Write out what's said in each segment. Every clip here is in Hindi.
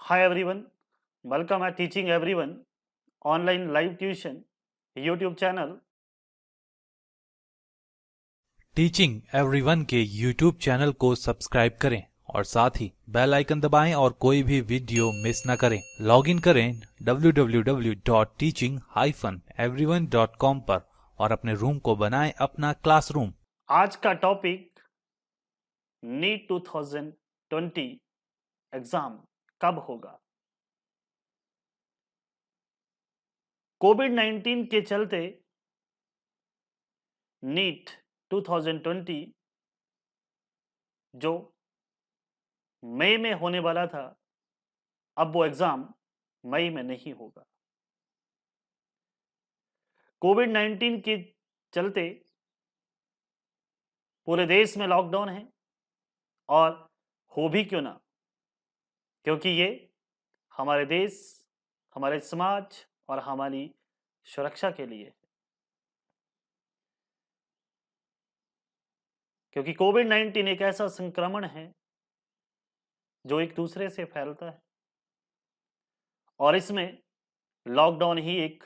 Hi everyone, welcome at Teaching Everyone online live tuition YouTube channel. Teaching everyone के यूट्यूब चैनल को सब्सक्राइब करें और साथ ही बेल आइकन दबाएं और कोई भी वीडियो मिस न करें। लॉग इन करें www.teaching-everyone.com पर और अपने रूम को बनाएं अपना क्लासरूम। आज का टॉपिक नीट 2020 एग्जाम कब होगा। कोविड-19 के चलते नीट 2020 जो मई में होने वाला था, अब वो एग्जाम मई में नहीं होगा। कोविड-19 के चलते पूरे देश में लॉकडाउन है और हो भी क्यों ना, क्योंकि ये हमारे देश, हमारे समाज और हमारी सुरक्षा के लिए है। क्योंकि कोविड-19 एक ऐसा संक्रमण है जो एक दूसरे से फैलता है और इसमें लॉकडाउन ही एक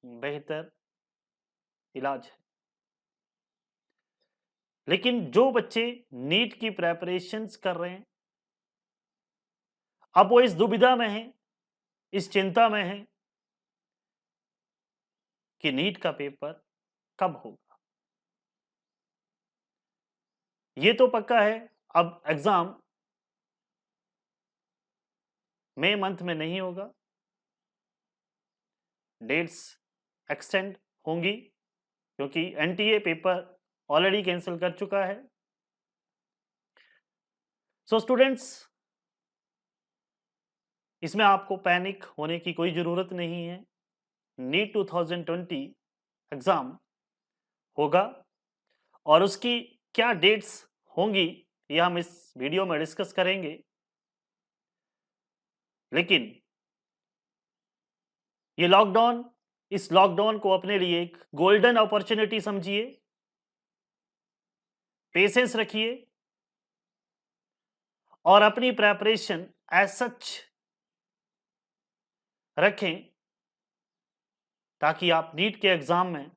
बेहतर इलाज है। लेकिन जो बच्चे नीट की प्रेपरेशंस कर रहे हैं, अब वो इस दुविधा में हैं, इस चिंता में हैं कि नीट का पेपर कब होगा। ये तो पक्का है, अब एग्जाम मई मंथ में नहीं होगा, डेट्स एक्सटेंड होंगी क्योंकि एनटीए पेपर ऑलरेडी कैंसिल कर चुका है। सो स्टूडेंट्स, इसमें आपको पैनिक होने की कोई ज़रूरत नहीं है। नीट 2020 एग्ज़ाम होगा और उसकी क्या डेट्स होंगी ये हम इस वीडियो में डिस्कस करेंगे। लेकिन ये लॉकडाउन, इस लॉकडाउन को अपने लिए एक गोल्डन अपॉर्चुनिटी समझिए, पेशेंस रखिए और अपनी प्रेपरेशन एज सच रखें ताकि आप नीट के एग्जाम में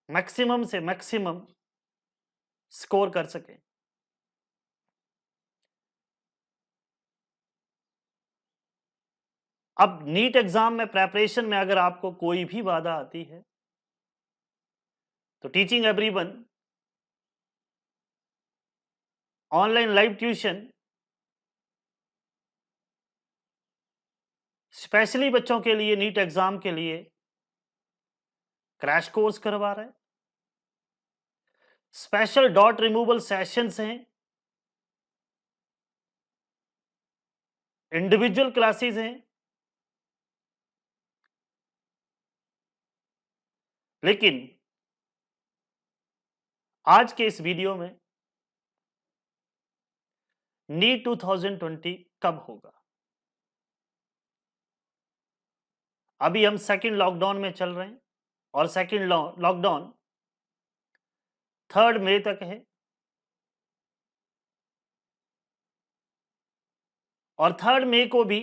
मैक्सिमम से मैक्सिमम स्कोर कर सकें। अब नीट एग्जाम में प्रेपरेशन में अगर आपको कोई भी बाधा आती है तो teaching everyone online live tuition specially बच्चों के लिए नीट एग्जाम के लिए क्रैश कोर्स करवा रहा है। स्पेशल डॉट रिमूवल सेशंस हैं, इंडिविजुअल क्लासेस हैं। लेकिन आज के इस वीडियो में नीट 2020 कब होगा। अभी हम सेकंड लॉकडाउन में चल रहे हैं और सेकंड लॉकडाउन 3 मई तक है और 3 मई को भी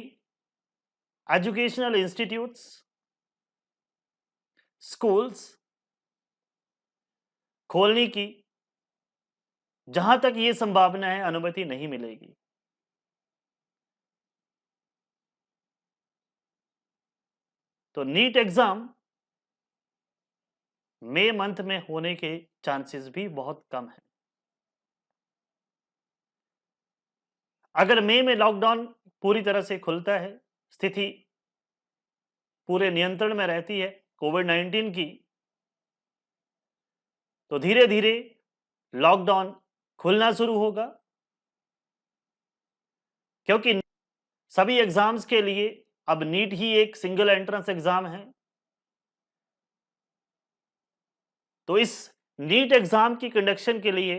एजुकेशनल इंस्टीट्यूट्स, स्कूल्स खोलने की जहां तक ये संभावना है अनुमति नहीं मिलेगी। तो नीट एग्जाम मई मंथ में होने के चांसेस भी बहुत कम है। अगर मई में लॉकडाउन पूरी तरह से खुलता है, स्थिति पूरे नियंत्रण में रहती है कोविड-19 की, तो धीरे धीरे लॉकडाउन खुलना शुरू होगा क्योंकि सभी एग्जाम्स के लिए अब नीट ही एक सिंगल एंट्रेंस एग्जाम है। तो इस नीट एग्जाम की कंडक्शन के लिए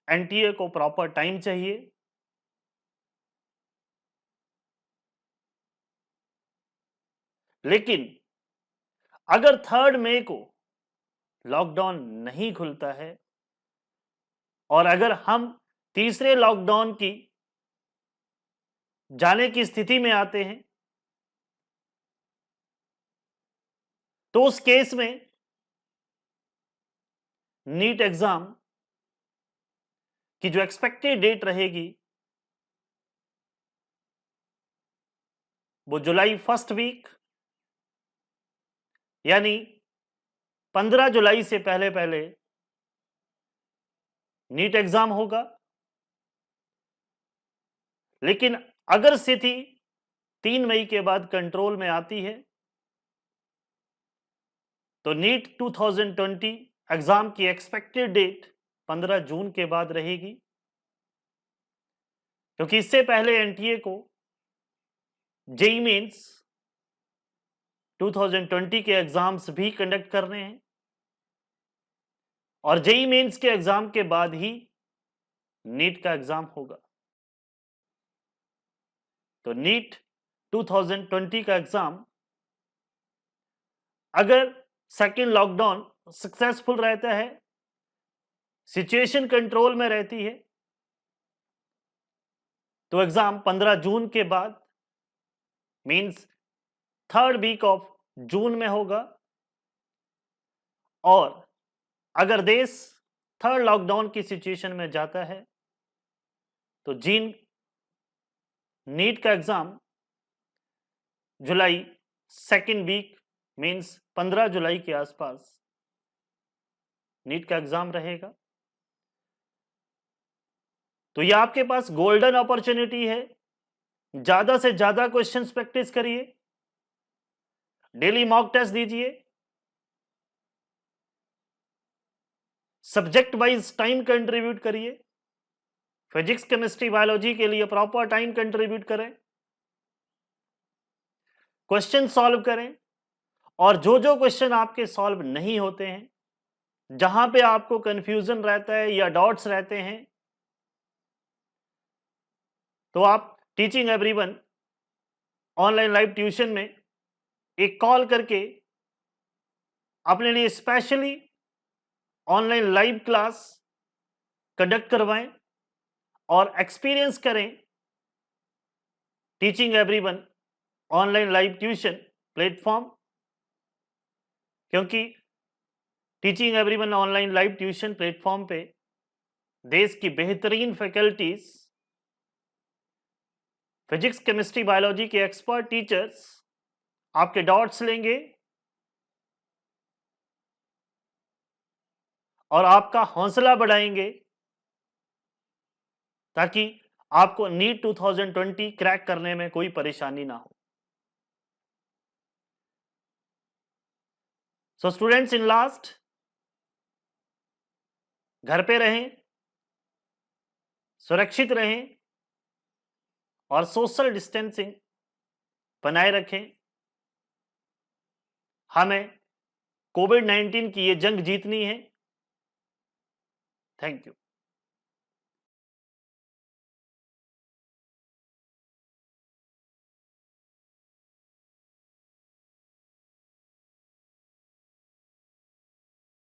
एनटीए को प्रॉपर टाइम चाहिए। लेकिन अगर 3 मई को लॉकडाउन नहीं खुलता है और अगर हम तीसरे लॉकडाउन की जाने की स्थिति में आते हैं, तो उस केस में नीट एग्जाम की जो एक्सपेक्टेड डेट रहेगी वो जुलाई फर्स्ट वीक यानी 15 जुलाई से पहले पहले नीट एग्जाम होगा। लेकिन अगर स्थिति 3 मई के बाद कंट्रोल में आती है तो नीट 2020 एग्जाम की एक्सपेक्टेड डेट 15 जून के बाद रहेगी, क्योंकि इससे पहले एनटीए को जेईई मेंस 2020 के एग्जाम्स भी कंडक्ट करने हैं और जेईई मेंस के एग्जाम के बाद ही नीट का एग्जाम होगा। तो नीट 2020 का एग्जाम अगर सेकेंड लॉकडाउन सक्सेसफुल रहता है, सिचुएशन कंट्रोल में रहती है, तो एग्जाम 15 जून के बाद means third week of June में होगा। और अगर देश थर्ड लॉकडाउन की सिचुएशन में जाता है तो नीट का एग्जाम जुलाई सेकेंड वीक मींस 15 जुलाई के आसपास नीट का एग्जाम रहेगा। तो ये आपके पास गोल्डन अपॉर्चुनिटी है, ज्यादा से ज्यादा क्वेश्चंस प्रैक्टिस करिए, डेली मॉक टेस्ट दीजिए, सब्जेक्ट वाइज टाइम कंट्रीब्यूट करिए, फिजिक्स केमिस्ट्री बायोलॉजी के लिए प्रॉपर टाइम कंट्रीब्यूट करें, क्वेश्चन सॉल्व करें, और जो जो क्वेश्चन आपके सॉल्व नहीं होते हैं, जहां पे आपको कंफ्यूजन रहता है या डाउट्स रहते हैं, तो आप teaching everyone online live tuition में एक कॉल करके अपने लिए specially online live class conduct करवाएं और एक्सपीरियंस करें teaching everyone online live tuition platform, क्योंकि teaching everyone online live tuition platform पे देश की बेहतरीन फैकल्टीज, फिजिक्स केमिस्ट्री बायोलॉजी के एक्सपर्ट टीचर्स आपके डाउट्स लेंगे और आपका हौसला बढ़ाएंगे ताकि आपको नीट 2020 क्रैक करने में कोई परेशानी ना हो। सो स्टूडेंट्स, इन लास्ट, घर पे रहें, सुरक्षित रहें और सोशल डिस्टेंसिंग बनाए रखें। हमें कोविड-19 की ये जंग जीतनी है। Thank you.